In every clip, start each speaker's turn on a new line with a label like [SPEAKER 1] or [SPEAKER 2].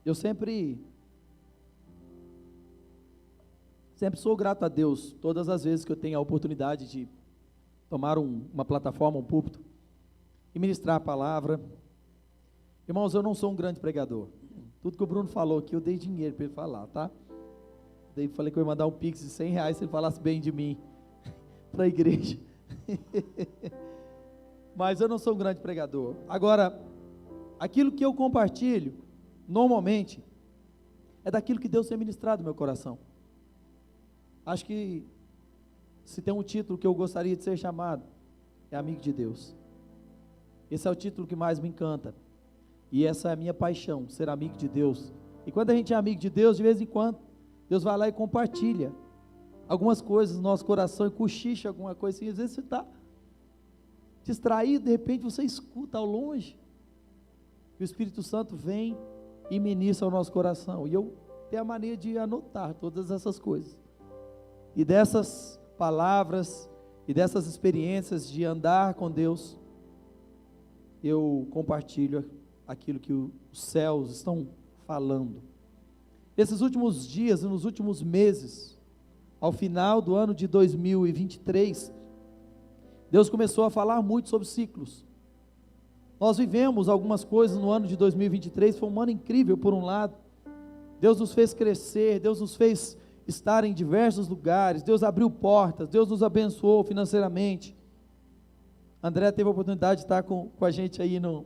[SPEAKER 1] Eu sempre sou grato a Deus, todas as vezes que eu tenho a oportunidade de tomar uma plataforma, um púlpito, e ministrar a palavra. Irmãos, eu não sou um grande pregador. Tudo que o Bruno falou aqui, eu dei dinheiro para ele falar, tá? Daí falei que eu ia mandar um pix de R$100 se ele falasse bem de mim para a igreja. Mas eu não sou um grande pregador. Agora, aquilo que eu compartilho, normalmente, é daquilo que Deus tem ministrado no meu coração. Acho que, se tem um título que eu gostaria de ser chamado, é amigo de Deus. Esse é o título que mais me encanta. E essa é a minha paixão, ser amigo de Deus. E quando a gente é amigo de Deus, de vez em quando, Deus vai lá e compartilha algumas coisas no nosso coração e cochicha alguma coisa assim. Às vezes você está distraído, de repente você escuta ao longe, e o Espírito Santo vem e ministra ao nosso coração. E eu tenho a mania de anotar todas essas coisas. E dessas palavras, e dessas experiências de andar com Deus, eu compartilho aquilo que os céus estão falando. Nesses últimos dias e nos últimos meses, ao final do ano de 2023, Deus começou a falar muito sobre ciclos. Nós vivemos algumas coisas no ano de 2023, foi um ano incrível por um lado. Deus nos fez crescer, Deus nos fez estar em diversos lugares, Deus abriu portas, Deus nos abençoou financeiramente. André teve a oportunidade de estar com a gente aí em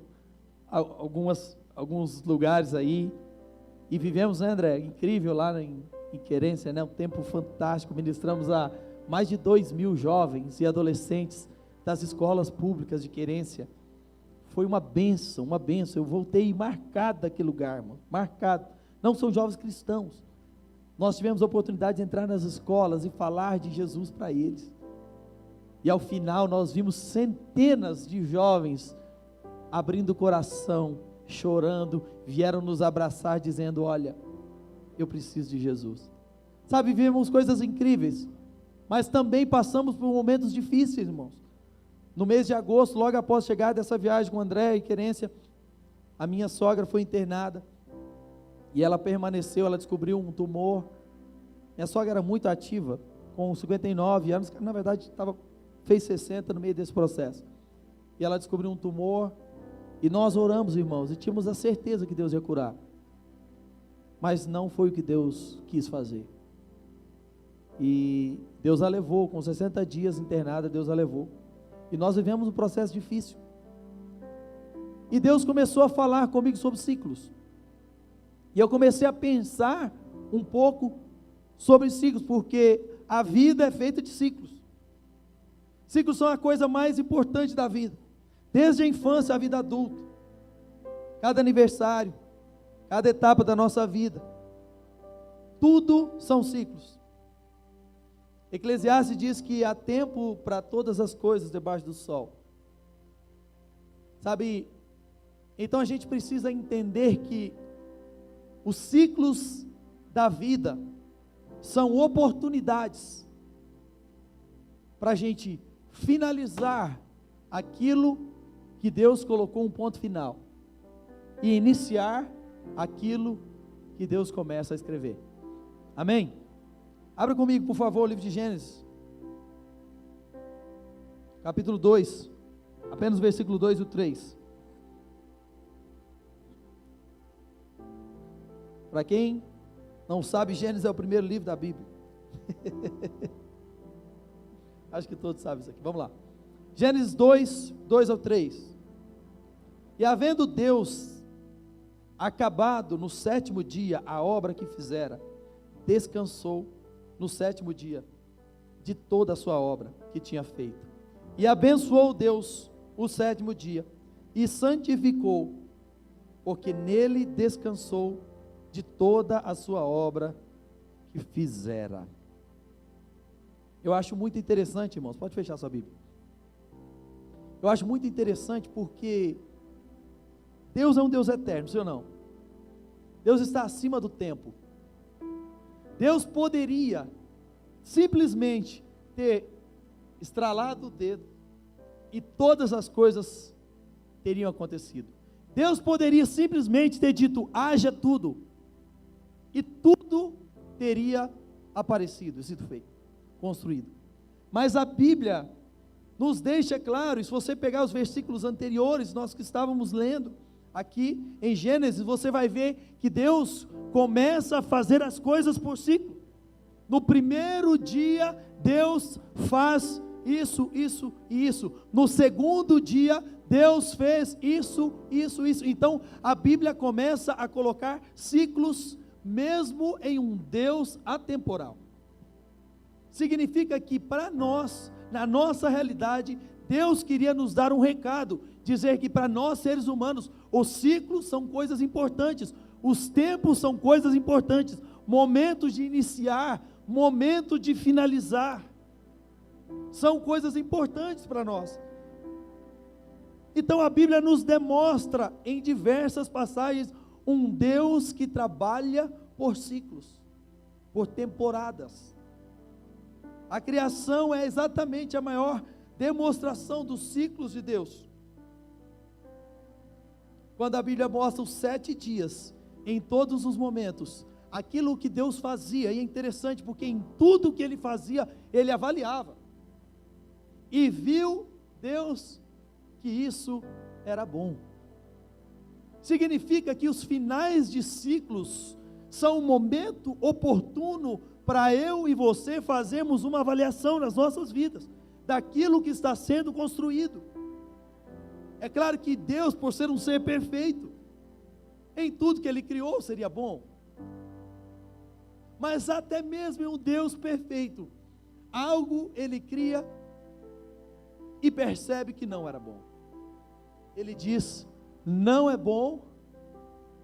[SPEAKER 1] alguns lugares aí, e vivemos, né, André, incrível lá em Querência, né, um tempo fantástico. Ministramos a mais de 2.000 jovens e adolescentes das escolas públicas de Querência. Foi uma bênção, eu voltei marcado daquele lugar, irmão, marcado. Não são jovens cristãos, nós tivemos a oportunidade de entrar nas escolas e falar de Jesus para eles, e ao final nós vimos centenas de jovens abrindo o coração, chorando, vieram nos abraçar dizendo: olha, eu preciso de Jesus. Sabe, vivemos coisas incríveis, mas também passamos por momentos difíceis, irmãos. No mês de agosto, logo após chegar dessa viagem com André e Querência, a minha sogra foi internada, e ela permaneceu, ela descobriu um tumor. Minha sogra era muito ativa, com 59 anos, na verdade fez 60 no meio desse processo, e ela descobriu um tumor, e nós oramos, irmãos, e tínhamos a certeza que Deus ia curar, mas não foi o que Deus quis fazer, e Deus a levou, com 60 dias internada, Deus a levou, e nós vivemos um processo difícil, e Deus começou a falar comigo sobre ciclos, e eu comecei a pensar um pouco sobre ciclos, porque a vida é feita de ciclos. Ciclos são a coisa mais importante da vida, desde a infância à vida adulta. Cada aniversário, cada etapa da nossa vida, tudo são ciclos. Eclesiastes diz que há tempo para todas as coisas debaixo do sol. Sabe, então a gente precisa entender que os ciclos da vida são oportunidades para a gente finalizar aquilo que Deus colocou um ponto final e iniciar aquilo que Deus começa a escrever. Amém? Abra comigo, por favor, o livro de Gênesis, capítulo 2, apenas o versículo 2 e o 3. Para quem não sabe, Gênesis é o primeiro livro da Bíblia. Acho que todos sabem isso aqui. Vamos lá. Gênesis 2, 2 ao 3. E havendo Deus acabado no sétimo dia a obra que fizera, descansou no sétimo dia de toda a sua obra que tinha feito. E abençoou Deus o sétimo dia e santificou, porque nele descansou de toda a sua obra que fizera. Eu acho muito interessante, irmãos, pode fechar sua Bíblia. Eu acho muito interessante porque Deus é um Deus eterno, sim ou não? Deus está acima do tempo. Deus poderia simplesmente ter estralado o dedo e todas as coisas teriam acontecido. Deus poderia simplesmente ter dito: haja tudo, e tudo teria aparecido, sido feito, construído. Mas a Bíblia nos deixa claro, e se você pegar os versículos anteriores, nós que estávamos lendo aqui em Gênesis, você vai ver que Deus começa a fazer as coisas por ciclo. No primeiro dia, Deus faz isso, isso e isso. No segundo dia, Deus fez isso, isso, isso. Então, a Bíblia começa a colocar ciclos, mesmo em um Deus atemporal. Significa que para nós, na nossa realidade, Deus queria nos dar um recado, dizer que para nós seres humanos, os ciclos são coisas importantes, os tempos são coisas importantes, momentos de iniciar, momento de finalizar, são coisas importantes para nós. Então a Bíblia nos demonstra em diversas passagens um Deus que trabalha por ciclos, por temporadas. A criação é exatamente a maior demonstração dos ciclos de Deus. Quando a Bíblia mostra os 7 dias, em todos os momentos, aquilo que Deus fazia, e é interessante porque em tudo que Ele fazia, Ele avaliava. E viu Deus que isso era bom. Significa que os finais de ciclos são um momento oportuno para eu e você fazermos uma avaliação nas nossas vidas, daquilo que está sendo construído. É claro que Deus, por ser um ser perfeito, em tudo que Ele criou seria bom, mas até mesmo em um Deus perfeito, algo Ele cria e percebe que não era bom. Ele diz: não é bom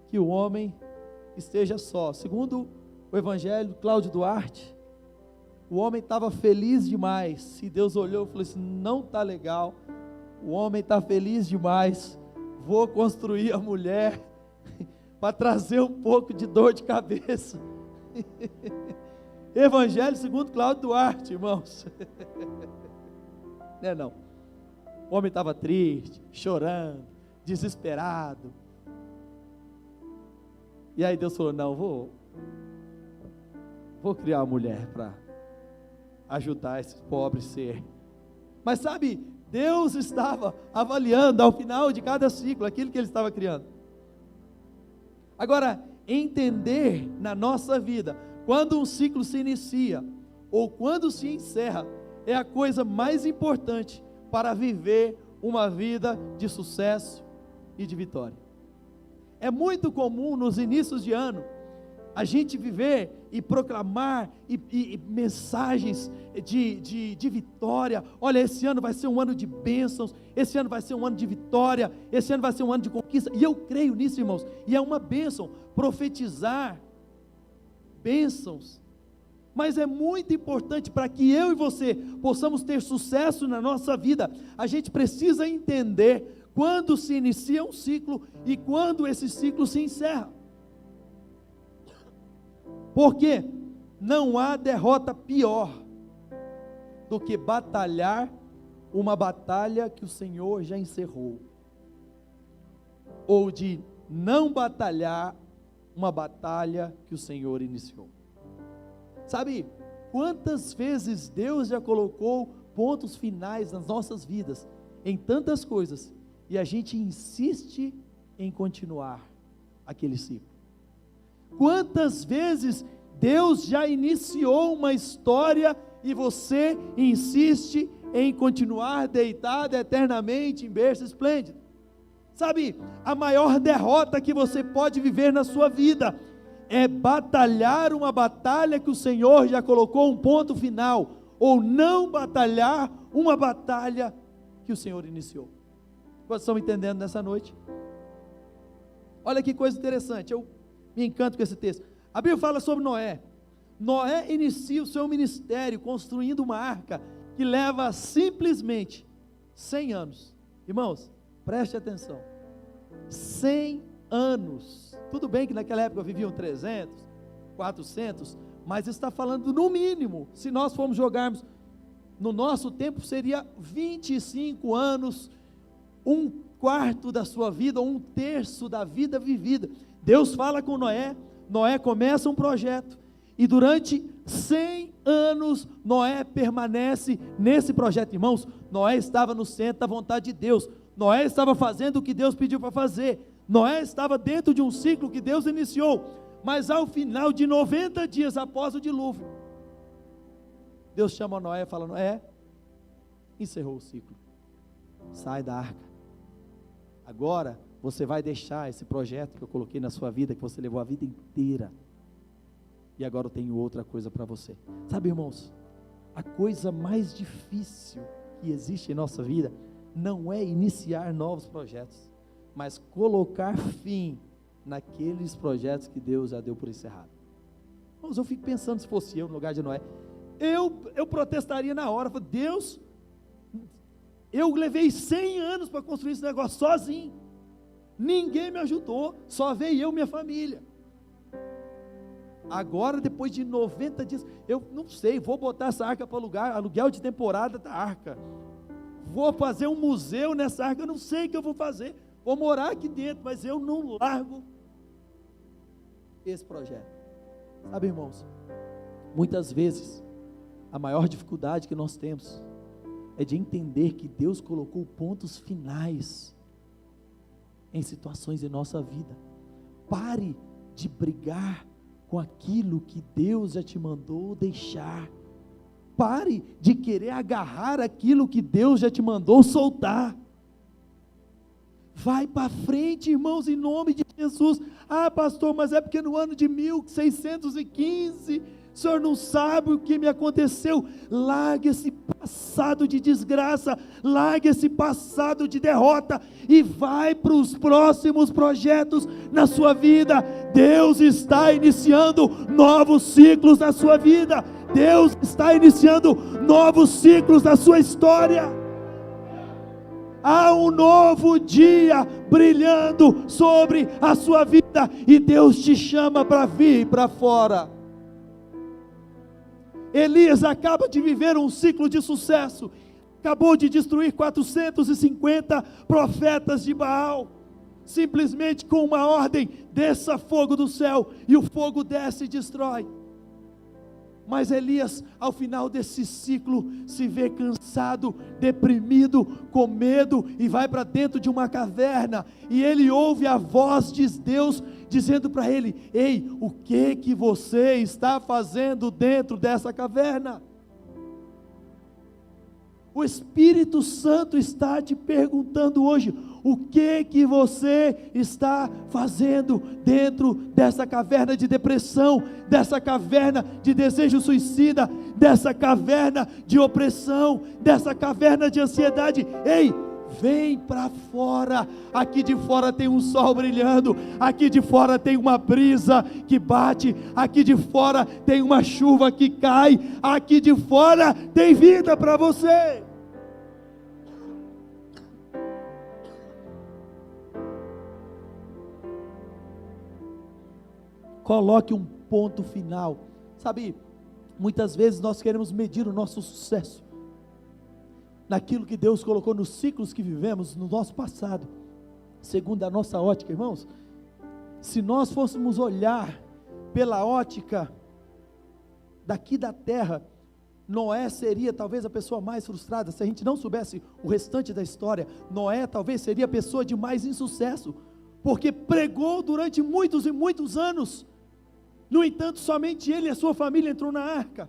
[SPEAKER 1] que o homem esteja só. Segundo o Evangelho, Cláudio Duarte, o homem estava feliz demais, e Deus olhou e falou assim: não está legal, o homem está feliz demais, vou construir a mulher, para trazer um pouco de dor de cabeça. Evangelho segundo Cláudio Duarte, irmãos. Não é não. O homem estava triste, chorando, desesperado. E aí Deus falou: não, vou criar uma mulher para ajudar esse pobre ser. Mas sabe, Deus estava avaliando ao final de cada ciclo aquilo que Ele estava criando. Agora, entender na nossa vida, quando um ciclo se inicia, ou quando se encerra, é a coisa mais importante para viver uma vida de sucesso e de vitória. É muito comum nos inícios de ano, a gente viver e proclamar e mensagens de vitória. Olha, esse ano vai ser um ano de bênçãos, esse ano vai ser um ano de vitória, esse ano vai ser um ano de conquista, e eu creio nisso, irmãos, e é uma bênção, profetizar bênçãos, mas é muito importante para que eu e você possamos ter sucesso na nossa vida, a gente precisa entender quando se inicia um ciclo e quando esse ciclo se encerra. Porque não há derrota pior do que batalhar uma batalha que o Senhor já encerrou, ou de não batalhar uma batalha que o Senhor iniciou. Sabe, quantas vezes Deus já colocou pontos finais nas nossas vidas, em tantas coisas, e a gente insiste em continuar aquele ciclo. Quantas vezes Deus já iniciou uma história e você insiste em continuar deitado eternamente em berço esplêndido? Sabe, a maior derrota que você pode viver na sua vida é batalhar uma batalha que o Senhor já colocou um ponto final, ou não batalhar uma batalha que o Senhor iniciou. Vocês estão entendendo nessa noite? Olha que coisa interessante, eu me encanto com esse texto. A Bíblia fala sobre Noé. Noé inicia o seu ministério construindo uma arca que leva simplesmente 100 anos. Irmãos, preste atenção. 100 anos. Tudo bem que naquela época viviam 300, 400, mas está falando no mínimo, se nós formos jogarmos no nosso tempo, seria 25 anos, um quarto da sua vida, ou um terço da vida vivida. Deus fala com Noé Noé começa um projeto, e durante 100 anos, Noé permanece nesse projeto. Irmãos, Noé estava no centro da vontade de Deus, Noé estava fazendo o que Deus pediu para fazer, Noé estava dentro de um ciclo que Deus iniciou, mas ao final de 90 dias após o dilúvio, Deus chama Noé e fala: Noé, encerrou o ciclo, sai da arca, agora você vai deixar esse projeto que eu coloquei na sua vida, que você levou a vida inteira, e agora eu tenho outra coisa para você. Sabe, irmãos, a coisa mais difícil que existe em nossa vida não é iniciar novos projetos, mas colocar fim naqueles projetos que Deus já deu por encerrado. Irmãos, eu fico pensando, se fosse eu no lugar de Noé, eu protestaria na hora. Deus, eu levei 100 anos para construir esse negócio sozinho, ninguém me ajudou, só veio eu e minha família. Agora, depois de 90 dias, eu não sei, vou botar essa arca para alugar, aluguel de temporada da arca, vou fazer um museu nessa arca, eu não sei o que eu vou fazer, vou morar aqui dentro, mas eu não largo esse projeto. Sabe, irmãos, muitas vezes, a maior dificuldade que nós temos, é de entender que Deus colocou pontos finais, em situações em nossa vida. Pare de brigar com aquilo que Deus já te mandou deixar, pare de querer agarrar aquilo que Deus já te mandou soltar, vai para frente, irmãos, em nome de Jesus. Ah, pastor, mas é porque no ano de 1615, o senhor não sabe o que me aconteceu. Largue esse passado de desgraça, largue esse passado de derrota, e vai para os próximos projetos na sua vida. Deus está iniciando novos ciclos na sua vida, Deus está iniciando novos ciclos na sua história. Há um novo dia brilhando sobre a sua vida, e Deus te chama para vir para fora. Elias acaba de viver um ciclo de sucesso, acabou de destruir 450 profetas de Baal, simplesmente com uma ordem: desça fogo do céu, e o fogo desce e destrói. Mas Elias, ao final desse ciclo, se vê cansado, deprimido, com medo, e vai para dentro de uma caverna, e ele ouve a voz de Deus, dizendo para ele: ei, o que você está fazendo dentro dessa caverna? O Espírito Santo está te perguntando hoje: o que você está fazendo dentro dessa caverna de depressão, dessa caverna de desejo suicida, dessa caverna de opressão, dessa caverna de ansiedade? Ei, vem para fora. Aqui de fora tem um sol brilhando, aqui de fora tem uma brisa que bate, aqui de fora tem uma chuva que cai, aqui de fora tem vida para você. Coloque um ponto final. Sabe, muitas vezes nós queremos medir o nosso sucesso naquilo que Deus colocou nos ciclos que vivemos no nosso passado, segundo a nossa ótica. Irmãos, se nós fôssemos olhar pela ótica daqui da terra, Noé seria talvez a pessoa mais frustrada. Se a gente não soubesse o restante da história, Noé talvez seria a pessoa de mais insucesso, porque pregou durante muitos e muitos anos. No entanto, somente ele e a sua família entrou na arca.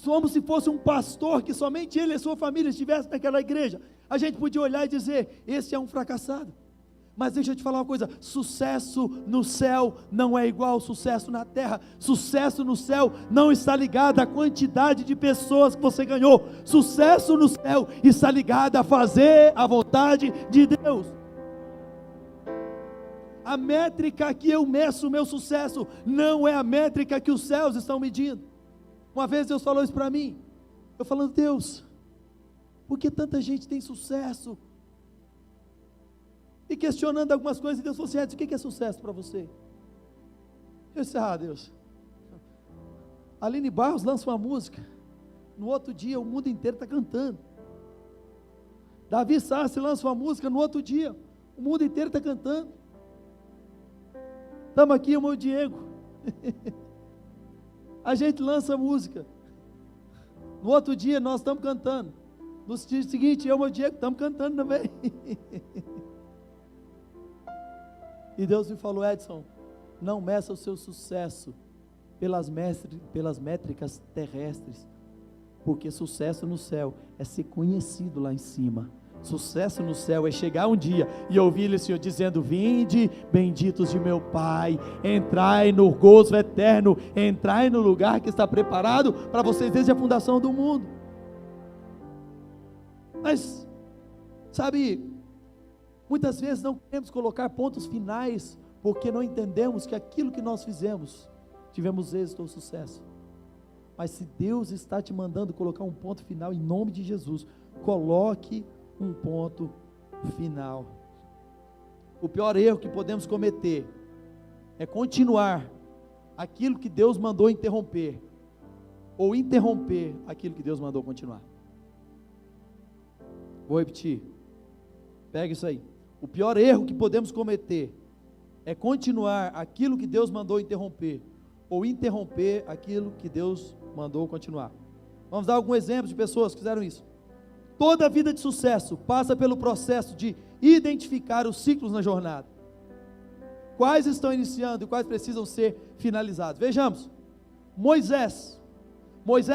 [SPEAKER 1] Como se fosse um pastor, que somente ele e a sua família estivessem naquela igreja. A gente podia olhar e dizer: esse é um fracassado. Mas deixa eu te falar uma coisa: sucesso no céu não é igual ao sucesso na terra. Sucesso no céu não está ligado à quantidade de pessoas que você ganhou. Sucesso no céu está ligado a fazer a vontade de Deus. A métrica que eu meço o meu sucesso não é a métrica que os céus estão medindo. Uma vez Deus falou isso para mim, eu falando: Deus, por que tanta gente tem sucesso? E questionando algumas coisas, e Deus falou assim: Edson, o que é sucesso para você? Eu disse: Deus, Aline Barros lança uma música, no outro dia o mundo inteiro está cantando. Davi Sarce lança uma música, no outro dia o mundo inteiro está cantando. Estamos aqui, o meu Diego. A gente lança música. No outro dia nós estamos cantando. No dia seguinte, eu e o meu Diego estamos cantando também. E Deus me falou: Edson, não meça o seu sucesso pelas métricas terrestres, porque sucesso no céu é ser conhecido lá em cima. Sucesso no céu é chegar um dia e ouvir o Senhor dizendo: vinde, benditos de meu Pai, entrai no gozo eterno, entrai no lugar que está preparado para vocês desde a fundação do mundo. Mas, sabe, muitas vezes não queremos colocar pontos finais, porque não entendemos que aquilo que nós fizemos, tivemos êxito ou sucesso. Mas se Deus está te mandando colocar um ponto final, em nome de Jesus, coloque um ponto final. O pior erro que podemos cometer é continuar aquilo que Deus mandou interromper, ou interromper aquilo que Deus mandou continuar. Vou repetir, pega isso aí. O pior erro que podemos cometer é continuar aquilo que Deus mandou interromper, ou interromper aquilo que Deus mandou continuar. Vamos dar algum exemplo de pessoas que fizeram isso. Toda a vida de sucesso passa pelo processo de identificar os ciclos na jornada. Quais estão iniciando e quais precisam ser finalizados. Vejamos, Moisés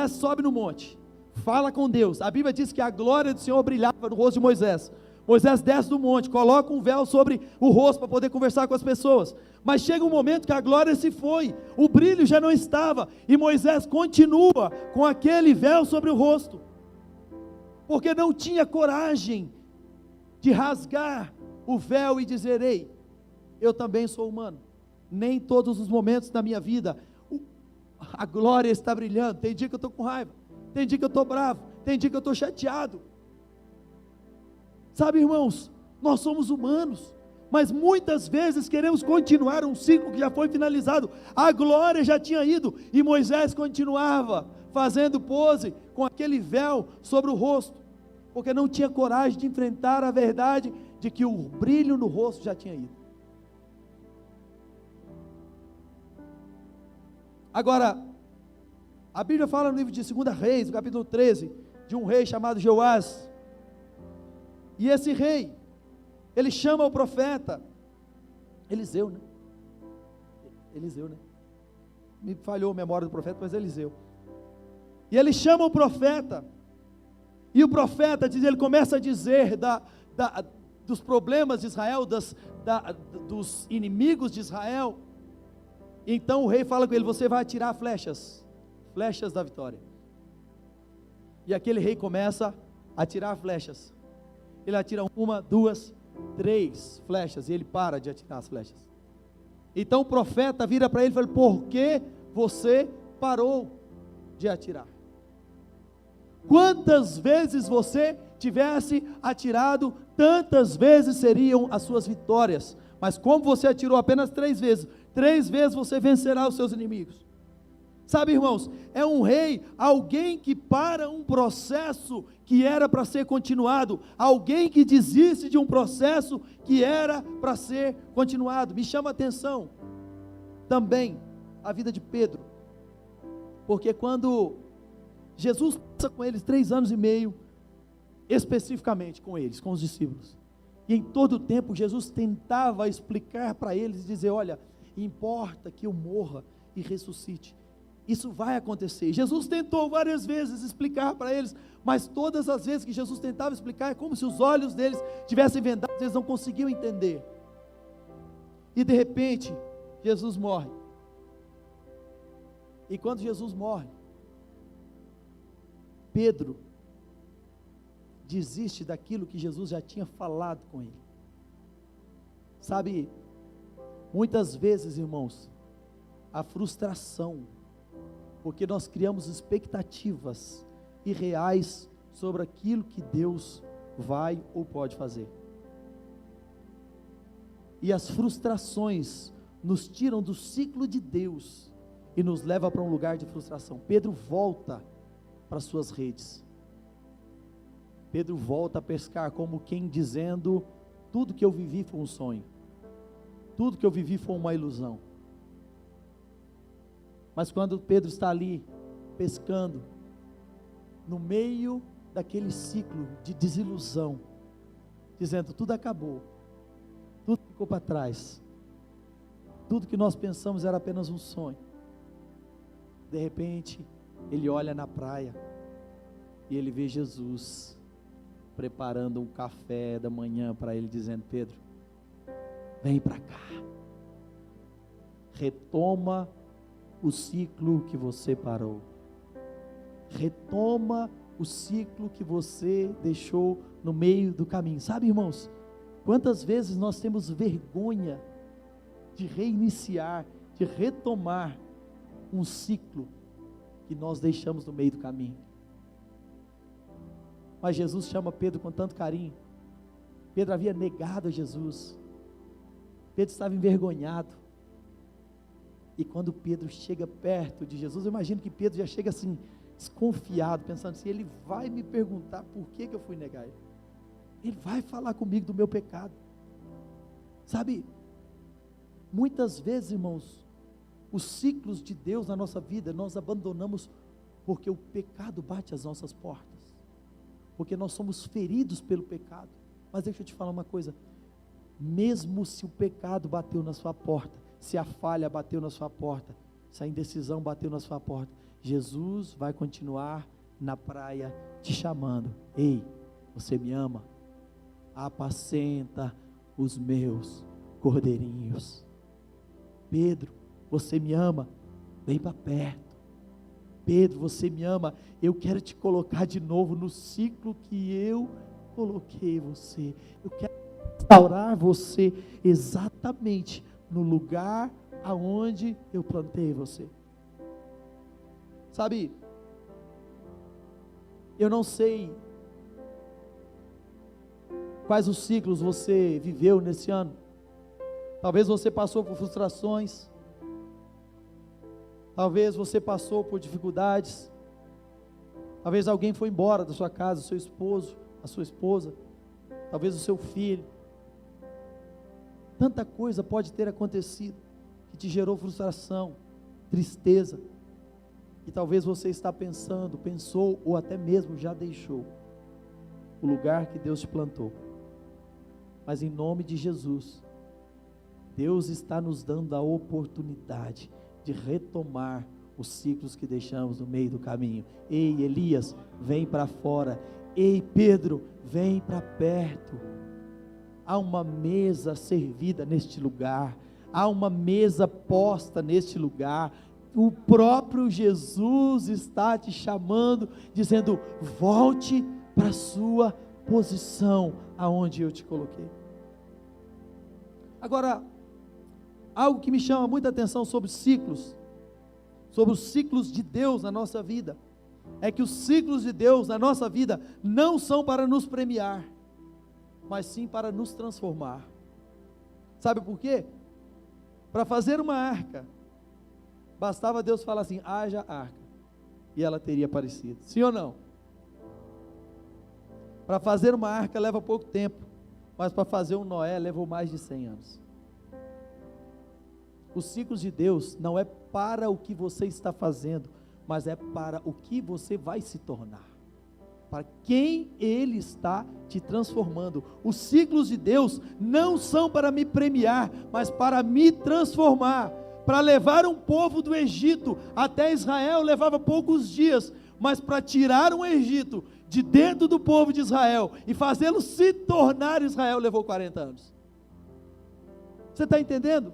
[SPEAKER 1] sobe no monte, fala com Deus. A Bíblia diz que a glória do Senhor brilhava no rosto de Moisés. Moisés desce do monte, coloca um véu sobre o rosto para poder conversar com as pessoas, mas chega um momento que a glória se foi, o brilho já não estava, e Moisés continua com aquele véu sobre o rosto, porque não tinha coragem de rasgar o véu e dizer: ei, eu também sou humano, nem todos os momentos da minha vida a glória está brilhando. Tem dia que eu estou com raiva, tem dia que eu estou bravo, tem dia que eu estou chateado. Sabe, irmãos, nós somos humanos, mas muitas vezes queremos continuar um ciclo que já foi finalizado. A glória já tinha ido, e Moisés continuava fazendo pose com aquele véu sobre o rosto, porque não tinha coragem de enfrentar a verdade de que o brilho no rosto já tinha ido. Agora, a Bíblia fala no livro de 2 Reis, no capítulo 13, de um rei chamado Joás. E esse rei, ele chama o profeta Eliseu, né? Me falhou a memória do profeta, mas Eliseu. E ele chama o profeta, e o profeta diz, ele começa a dizer dos problemas de Israel, dos inimigos de Israel. Então o rei fala com ele: você vai atirar flechas da vitória. E aquele rei começa a atirar flechas. Ele atira 1, 2, 3 flechas, e ele para de atirar as flechas. Então o profeta vira para ele e fala: por que você parou de atirar? Quantas vezes você tivesse atirado, tantas vezes seriam as suas vitórias. Mas como você atirou apenas 3 vezes você vencerá os seus inimigos. Sabe, irmãos, é um rei, alguém que para um processo que era para ser continuado, alguém que desiste de um processo que era para ser continuado. Me chama a atenção também a vida de Pedro, porque quando Jesus passa com eles 3 anos e meio, especificamente com eles, com os discípulos, e em todo o tempo Jesus tentava explicar para eles e dizer: olha, importa que eu morra e ressuscite, isso vai acontecer. Jesus tentou várias vezes explicar para eles, mas todas as vezes que Jesus tentava explicar, é como se os olhos deles tivessem vendados, eles não conseguiam entender. E de repente, Jesus morre. E quando Jesus morre, Pedro desiste daquilo que Jesus já tinha falado com ele. Sabe, muitas vezes, irmãos, a frustração, porque nós criamos expectativas irreais sobre aquilo que Deus vai ou pode fazer. E as frustrações nos tiram do ciclo de Deus e nos leva para um lugar de frustração. Pedro volta para suas redes. Pedro volta a pescar como quem dizendo: tudo que eu vivi foi um sonho, tudo que eu vivi foi uma ilusão. Mas quando Pedro está ali, pescando, no meio daquele ciclo de desilusão, dizendo, tudo acabou, tudo ficou para trás, tudo que nós pensamos era apenas um sonho. De repente, ele olha na praia, e ele vê Jesus, preparando um café da manhã para ele, dizendo, Pedro, vem para cá, retoma o ciclo que você parou, retoma o ciclo que você deixou no meio do caminho. Sabe, irmãos, quantas vezes nós temos vergonha de reiniciar, de retomar um ciclo que nós deixamos no meio do caminho. Mas Jesus chama Pedro com tanto carinho. Pedro havia negado a Jesus, Pedro estava envergonhado, e quando Pedro chega perto de Jesus, eu imagino que Pedro já chega assim, desconfiado, pensando assim, ele vai me perguntar por que eu fui negar ele, ele vai falar comigo do meu pecado. Sabe, muitas vezes, irmãos, os ciclos de Deus na nossa vida, nós abandonamos, porque o pecado bate às nossas portas, porque nós somos feridos pelo pecado. Mas deixa eu te falar uma coisa, mesmo se o pecado bateu na sua porta, se a falha bateu na sua porta, se a indecisão bateu na sua porta, Jesus vai continuar na praia te chamando, ei, você me ama? Apacenta os meus cordeirinhos. Pedro, você me ama? Vem para perto. Pedro, você me ama? Eu quero te colocar de novo no ciclo que eu coloquei você. Eu quero restaurar você exatamente no lugar aonde eu plantei você. Sabe, eu não sei quais os ciclos você viveu nesse ano. Talvez você passou por frustrações, talvez você passou por dificuldades, talvez alguém foi embora da sua casa, o seu esposo, a sua esposa, talvez o seu filho. Tanta coisa pode ter acontecido que te gerou frustração, tristeza, e talvez você está pensou ou até mesmo já deixou o lugar que Deus te plantou. Mas em nome de Jesus, Deus está nos dando a oportunidade de retomar os ciclos que deixamos no meio do caminho. Ei, Elias, vem para fora. Ei, Pedro, vem para perto. Há uma mesa servida neste lugar, há uma mesa posta neste lugar. O próprio Jesus está te chamando, dizendo, volte para a sua posição, aonde eu te coloquei. Agora, algo que me chama muita atenção sobre os ciclos de Deus na nossa vida, é que os ciclos de Deus na nossa vida não são para nos premiar, mas sim para nos transformar. Sabe por quê? Para fazer uma arca, bastava Deus falar assim, haja arca, e ela teria aparecido, sim ou não? Para fazer uma arca leva pouco tempo, mas para fazer um Noé levou mais de 100 anos. Os ciclos de Deus não é para o que você está fazendo, mas é para o que você vai se tornar, para quem Ele está te transformando. Os ciclos de Deus não são para me premiar, mas para me transformar, para levar um povo do Egito até Israel levava poucos dias, mas para tirar um Egito de dentro do povo de Israel e fazê-lo se tornar Israel levou 40 anos. Você está entendendo?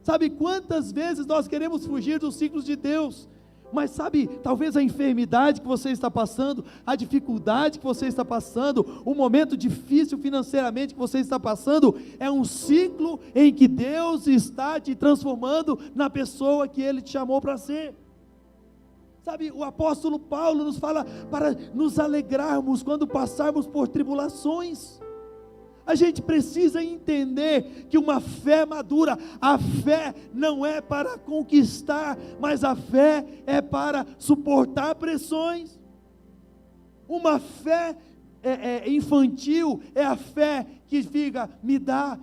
[SPEAKER 1] Sabe quantas vezes nós queremos fugir dos ciclos de Deus, mas sabe, talvez a enfermidade que você está passando, a dificuldade que você está passando, o momento difícil financeiramente que você está passando, é um ciclo em que Deus está te transformando na pessoa que Ele te chamou para ser. Sabe, o apóstolo Paulo nos fala para nos alegrarmos quando passarmos por tribulações. A gente precisa entender que uma fé madura, a fé não é para conquistar, mas a fé é para suportar pressões. Uma fé infantil é a fé que fica, me dá,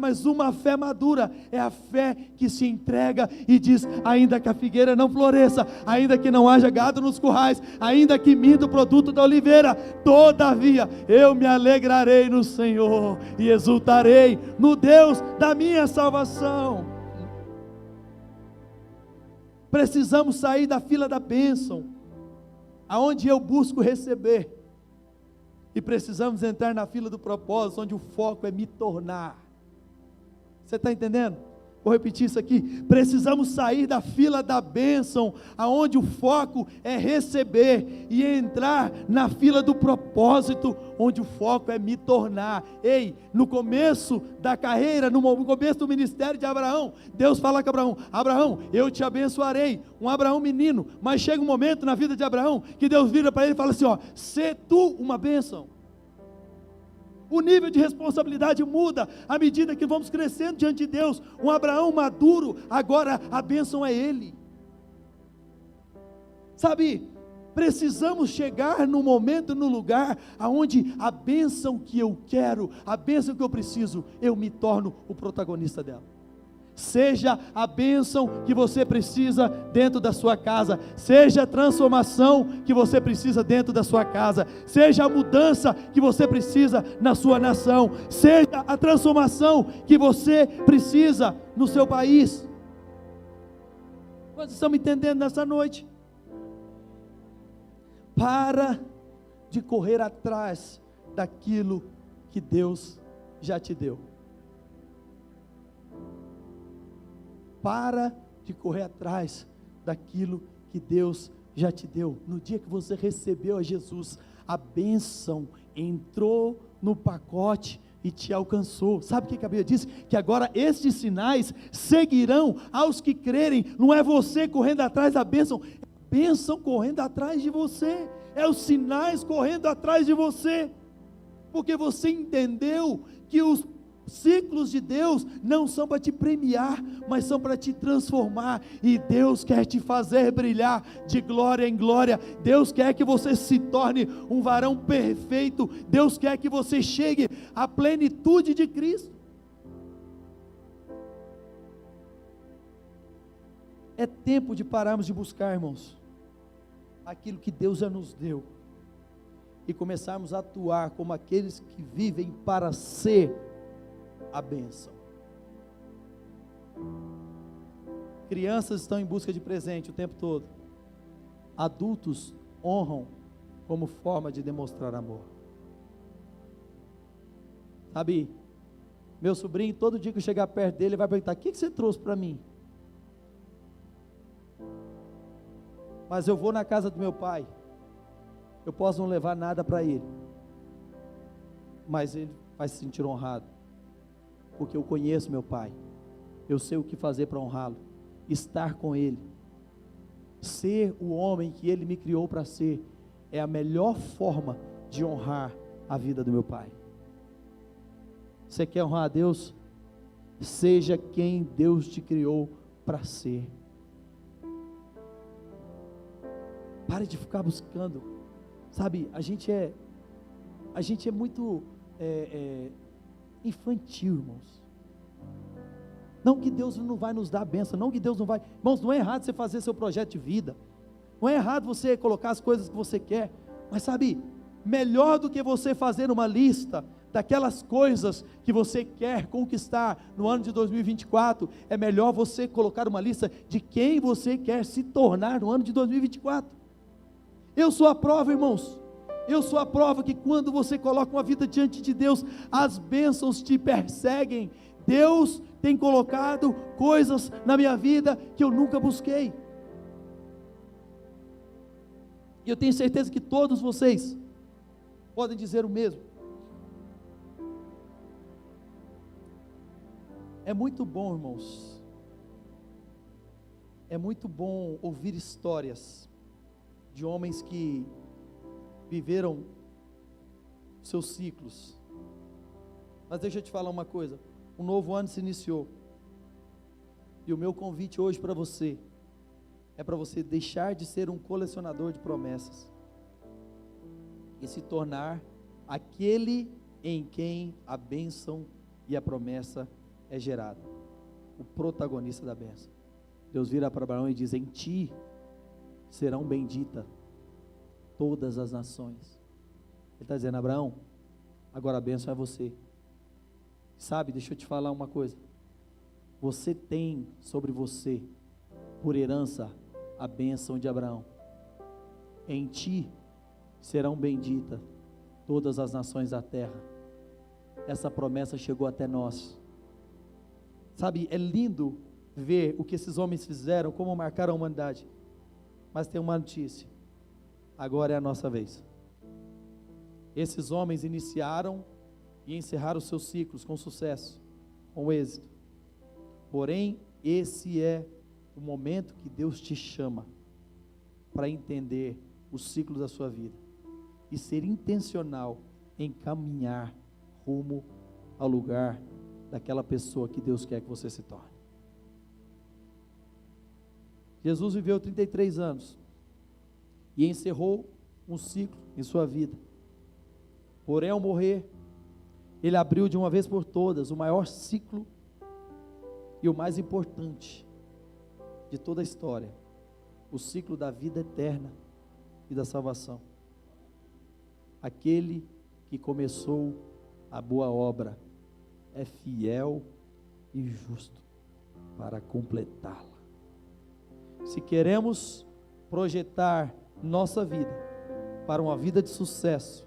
[SPEAKER 1] mas uma fé madura é a fé que se entrega e diz, ainda que a figueira não floresça, ainda que não haja gado nos currais, ainda que minta o produto da oliveira, todavia eu me alegrarei no Senhor e exultarei no Deus da minha salvação. Precisamos sair da fila da bênção, aonde eu busco receber, e precisamos entrar na fila do propósito, onde o foco é me tornar. Você está entendendo? Vou repetir isso aqui. Precisamos sair da fila da bênção, aonde o foco é receber, e entrar na fila do propósito, onde o foco é me tornar. Ei, no começo da carreira, no começo do ministério de Abraão, Deus fala com Abraão, Abraão, eu te abençoarei, um Abraão menino, mas chega um momento na vida de Abraão, que Deus vira para ele e fala assim, ó, sê tu uma bênção. O nível de responsabilidade muda à medida que vamos crescendo diante de Deus. Um Abraão maduro, agora a bênção é ele. Sabe, precisamos chegar no momento, no lugar, aonde a bênção que eu quero, a bênção que eu preciso, eu me torno o protagonista dela. Seja a bênção que você precisa dentro da sua casa, seja a transformação que você precisa dentro da sua casa, seja a mudança que você precisa na sua nação, seja a transformação que você precisa no seu país. Nós estamos entendendo nessa noite? Para de correr atrás daquilo que Deus já te deu. Para de correr atrás daquilo que Deus já te deu. No dia que você recebeu a Jesus, a bênção entrou no pacote e te alcançou. Sabe o que a Bíblia diz? Que agora estes sinais seguirão aos que crerem. Não é você correndo atrás da bênção, é a bênção correndo atrás de você, é os sinais correndo atrás de você, porque você entendeu que os ciclos de Deus não são para te premiar, mas são para te transformar, e Deus quer te fazer brilhar de glória em glória. Deus quer que você se torne um varão perfeito. Deus quer que você chegue à plenitude de Cristo. É tempo de pararmos de buscar, irmãos, aquilo que Deus já nos deu, e começarmos a atuar como aqueles que vivem para ser a bênção. Crianças estão em busca de presente o tempo todo. Adultos honram como forma de demonstrar amor. Sabe, meu sobrinho, todo dia que eu chegar perto dele, ele vai perguntar, o que você trouxe para mim? Mas eu vou na casa do meu pai, eu posso não levar nada para ele, mas ele vai se sentir honrado, porque eu conheço meu pai, eu sei o que fazer para honrá-lo, estar com ele, ser o homem que ele me criou para ser, é a melhor forma de honrar a vida do meu pai. Você quer honrar a Deus? Seja quem Deus te criou para ser. Pare de ficar buscando, sabe, a gente é muito infantil, irmãos. Não que Deus não vai nos dar a bênção, não que Deus não vai, irmãos, não é errado você fazer seu projeto de vida, não é errado você colocar as coisas que você quer, mas sabe, melhor do que você fazer uma lista daquelas coisas que você quer conquistar no ano de 2024, é melhor você colocar uma lista de quem você quer se tornar no ano de 2024, eu sou a prova, irmãos, eu sou a prova que quando você coloca uma vida diante de Deus, as bênçãos te perseguem. Deus tem colocado coisas na minha vida que eu nunca busquei, e eu tenho certeza que todos vocês podem dizer o mesmo. É muito bom, irmãos, é muito bom ouvir histórias de homens que viveram seus ciclos, mas deixa eu te falar uma coisa, um novo ano se iniciou, e o meu convite hoje para você, é para você deixar de ser um colecionador de promessas, e se tornar aquele em quem a bênção e a promessa é gerada, o protagonista da bênção. Deus vira para Abraão e diz: em ti serão benditas todas as nações. Ele está dizendo: Abraão, agora a bênção é você. Sabe, deixa eu te falar uma coisa, você tem sobre você, por herança, a bênção de Abraão. Em ti serão benditas todas as nações da terra. Essa promessa chegou até nós. Sabe, é lindo ver o que esses homens fizeram, como marcaram a humanidade. Mas tem uma notícia: agora é a nossa vez. Esses homens iniciaram e encerraram seus ciclos com sucesso, com êxito. Porém, esse é o momento que Deus te chama para entender o ciclo da sua vida e ser intencional em caminhar rumo ao lugar daquela pessoa que Deus quer que você se torne. Jesus viveu 33 anos e encerrou um ciclo em sua vida. Porém, ao morrer, ele abriu de uma vez por todas o maior ciclo e o mais importante de toda a história, o ciclo da vida eterna e da salvação. Aquele que começou a boa obra é fiel e justo para completá-la. Se queremos projetar nossa vida para uma vida de sucesso,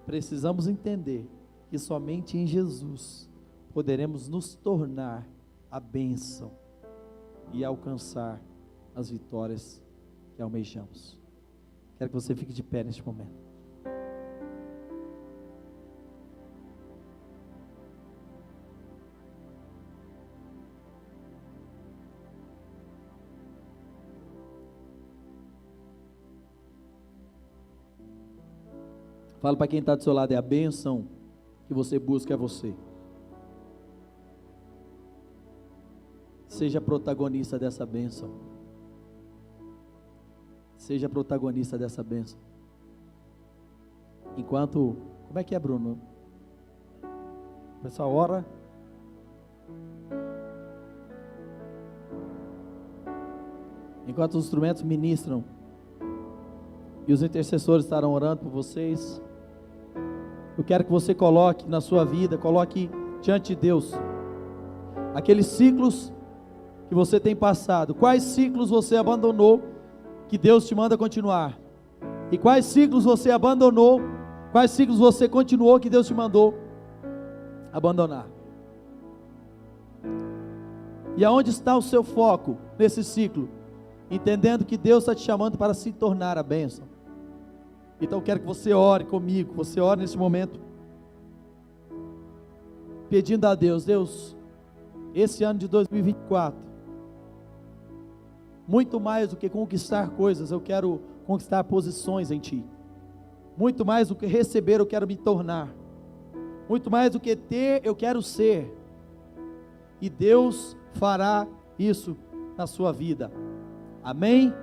[SPEAKER 1] precisamos entender que somente em Jesus poderemos nos tornar a bênção e alcançar as vitórias que almejamos. Quero que você fique de pé neste momento. Fala para quem está do seu lado: é a bênção que você busca, é você. Seja protagonista dessa bênção. Seja protagonista dessa bênção. Enquanto, como é que é, Bruno? O pessoal ora. Enquanto os instrumentos ministram e os intercessores estarão orando por vocês, eu quero que você coloque na sua vida, coloque diante de Deus aqueles ciclos que você tem passado. Quais ciclos você abandonou que Deus te manda continuar? E quais ciclos você abandonou? Quais ciclos você continuou que Deus te mandou abandonar? E aonde está o seu foco nesse ciclo? Entendendo que Deus está te chamando para se tornar a bênção. Então eu quero que você ore comigo, você ore nesse momento, pedindo a Deus: Deus, esse ano de 2024, muito mais do que conquistar coisas, eu quero conquistar posições em Ti. Muito mais do que receber, eu quero me tornar. Muito mais do que ter, eu quero ser. E Deus fará isso na sua vida. Amém?